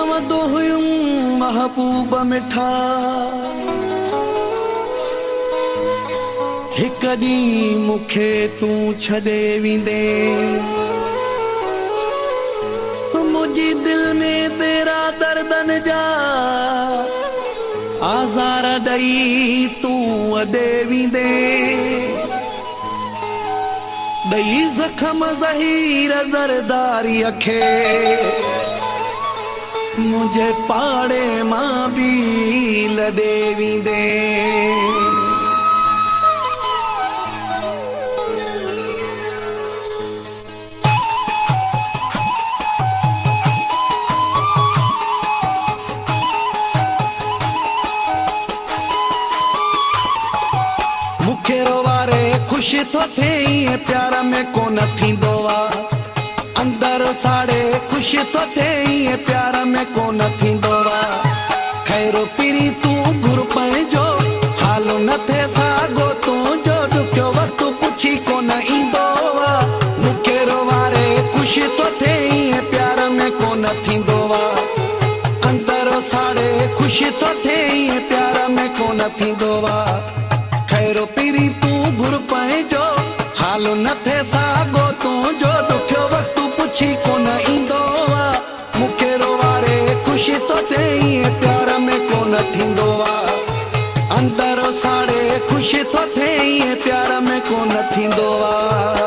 चवंदो हुयुमि महबूब मिठा हिकु ॾींहुं मूंखे तूं छॾे वेंदे मुंहिंजी दिलि में तेरा दर्दनि जा आज़ार ॾेई तूं अॾे वेंदे ॾेई ज़ख़्म ज़हीर ज़रदारीअ खे मुझे पाड़े मां भी लॾे वेंदे मूंखे रोवारे ख़ुशि थो थिए प्यार में कोन थींदो आहे अंदर साड़े ख़ुशि तो थे प्यार में कोन थींदो आहे खैरो पीरी तूं घुर पंहिंजो हालो न थे सागो तुंहिंजो ॾुखियो वक़्तु पुछी कोन ईंदो आहे मूंखे रोवारे ख़ुशि तो थे प्यार में कोन थींदो आहे अंदर साड़े ख़ुशि तो थे प्यार में कोन थींदो आहे खैरो पीरी तूं घुर पंहिंजो हालो न थे सागो तुंहिंजो ॾुखियो वक़्तु पुछी कोन ईंदो आहे मूंखे रोवारे ख़ुशि तो थे प्यार में कोन थींदो आहे अंदर साड़े ख़ुशि तो थे प्यार में कोन थींदो आहे